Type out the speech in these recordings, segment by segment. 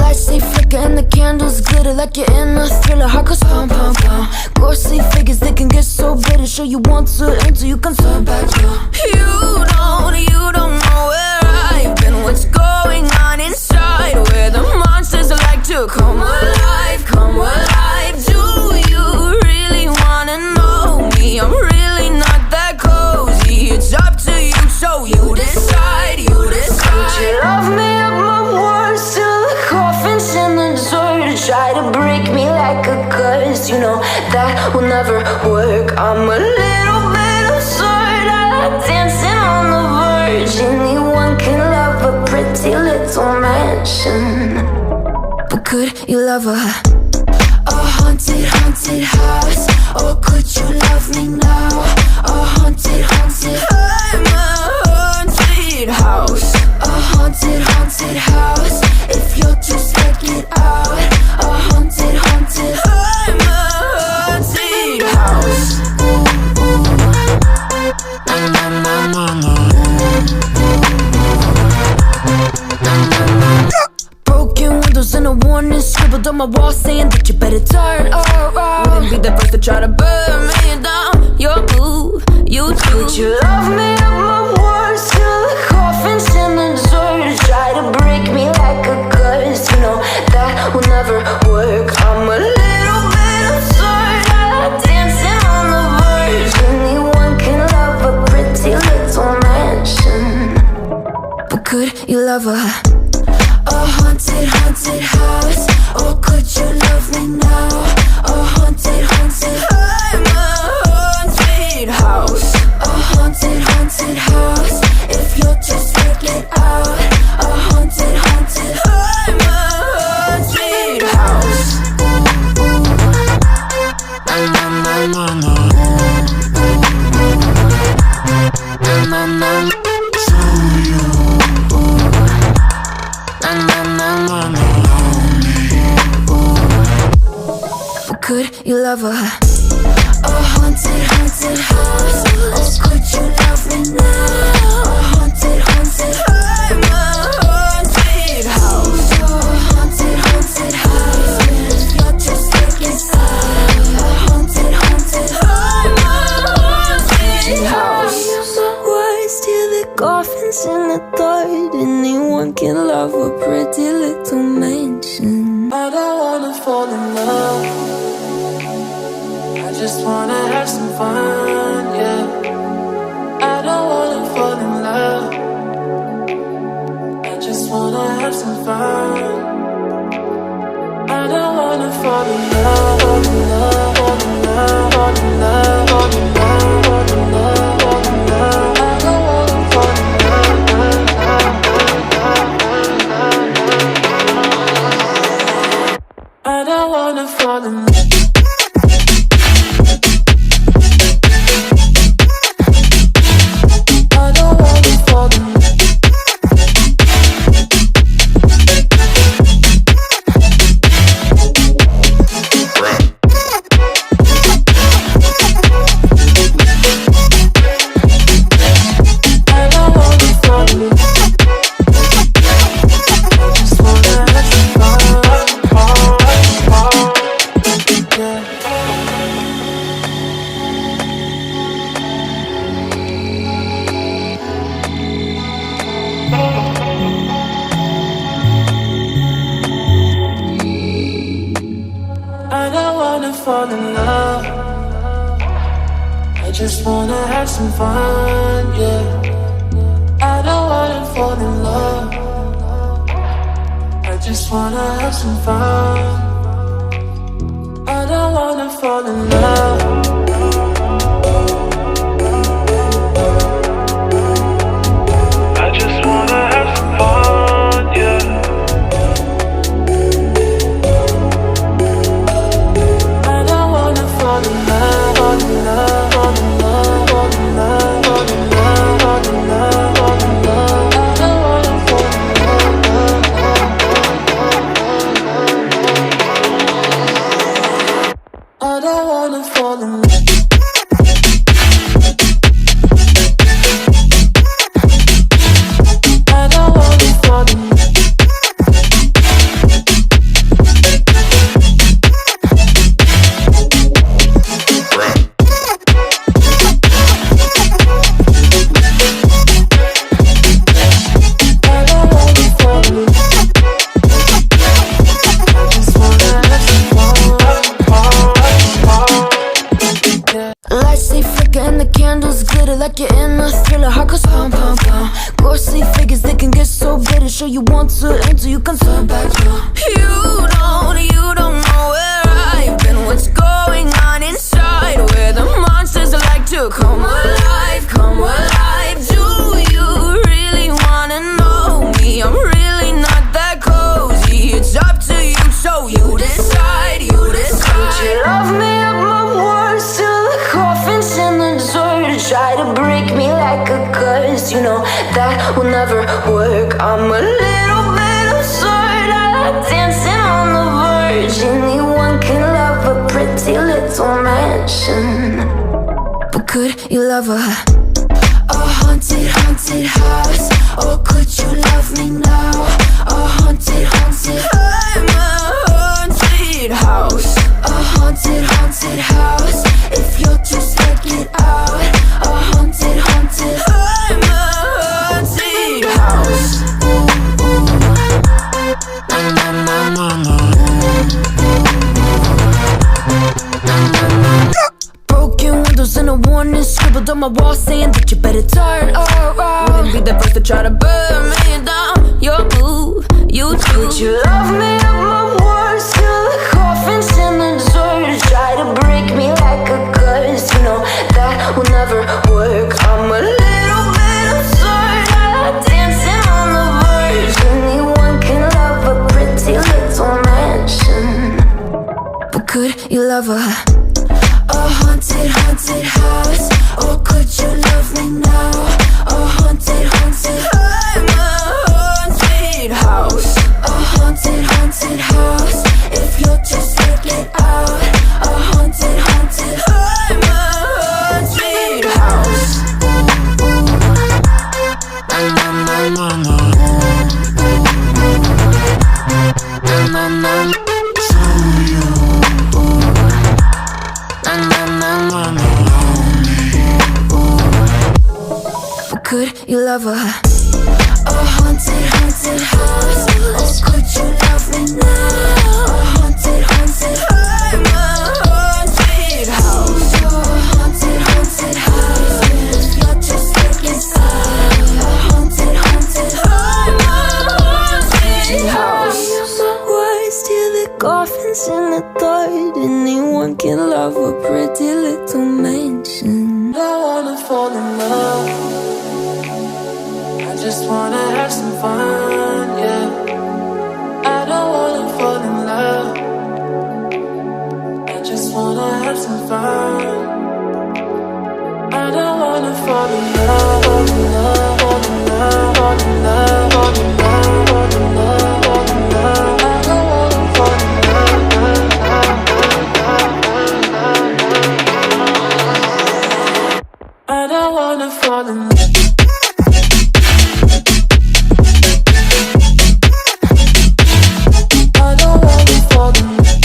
lights they flicker and the candles glitter like you're in a thriller. Heart goes pound, pound, pound. Ghostly figures, they can get so bitter. Sure you want to enter, you can turn back now. You don't know where I've been. What's going on inside? Where the monsters like to come alive, come alive. Do you really wanna know me? I'm really not that cozy. It's up to you, so you decide, you decide. Would you love me at my worst till the coffin's in the dirt? Try to break me like a curse, you know that will never work. I'm a little bit absurd, I like dancing on the verge. Anyone can love a pretty little mansion, but could you love a haunted, haunted house? Or could you love me now? A haunted, haunted, I'm a haunted house. A haunted, haunted house. If you're too scared, get out. A haunted, haunted, I'm a haunted house. Broken windows and a warning scribbled on my wall saying that you better turn around. Wouldn't be the first to try to burn me down. Your move, you do. Would you love me at my worst till the coffin's in the dirt? Try to break me like a curse, you know that will never work. I'm a little bit absurd, I like dancing on the verge. Anyone can love a pretty little mansion, but could you love a haunted, haunted house? Or could you love me now? A haunted, haunted, I'm a haunted house. A haunted, haunted house. If you're too scared, get out. A haunted, haunted, I'm a haunted house. Could you love a haunted, haunted house? Or could you love me now? A haunted, haunted, I'm a haunted house. A haunted, haunted house. If you're too scared, get out. A haunted, haunted, I'm a haunted house. Words till the coffin's in the dirt. Anyone can love a pretty little mansion. I don't wanna fall in love, I just wanna have some fun, yeah. I don't wanna fall in love, I just wanna have some fun. I don't wanna fall in love, fall in love, fall in love, fall in love, fall in love, fall in love, fall in love. I don't wanna fall in love. I don't wanna fall in love. Fall in love, I just wanna have some fun, yeah. I don't wanna fall in love, I just wanna have some fun. I don't wanna fall in love. I just wanna have some fun, yeah. I don't wanna fall in love. figures, they can get so bitter. Sure you want to enter, you can turn back. You don't know where I've been, what's going on inside, where the monsters like to come alive, come alive. Do you really wanna know me? I'm really not that cozy. It's up to you, so you decide, you decide. Could you love me up my words till the coffin's in the dirt? Try to break me like a curse, you know that will never work. I'm a little bit absurd, I like dancing on the verge. Anyone can love a pretty little mansion, but could you love a haunted, haunted house? Or could you love me now? A haunted, haunted, I'm a haunted house. A haunted, haunted house. If you're just check it out. A haunted, haunted, I'm a haunted house. Broken windows and a warning scribbled on my wall saying that you better turn around. Wouldn't be the first to try to burn me down. Your move, you choose. Could you love me up my words till the coffin's in the dirt? Try to break me like a curse, you know that will never work. I'm a little bit absurd, I like dancing on the verge. Anyone can love a pretty little mansion, but could you love a haunted, haunted house? Or could you love me now? A haunted, haunted, I'm a haunted house. A haunted, haunted house. If you're just check it out. A haunted, haunted, I'm a haunted house. Could you love a haunted, haunted house? Or could you love me now? A haunted, haunted, I'm a haunted house. A haunted, haunted house. If you're just taking sides. A haunted, haunted, I'm a haunted house. My words till the coffin's in the dirt. Anyone can love a pretty little mansion. I wanna fall in love. I just wanna have some fun, yeah. I don't wanna fall in love. I just wanna have some fun. I don't wanna fall in love, fall in love, fall in love, fall in love, fall in love, fall in love, fall in love. I don't wanna fall in love. I don't wanna fall in love.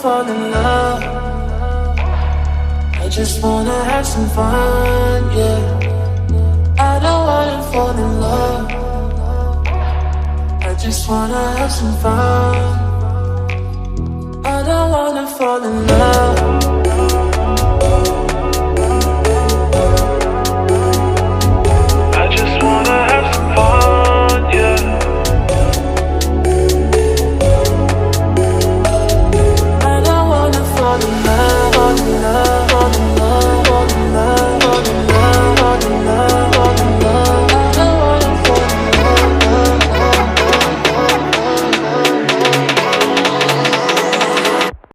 Fall in love. I just wanna have some fun, yeah. I don't wanna fall in love. I just wanna have some fun. I don't wanna fall in love.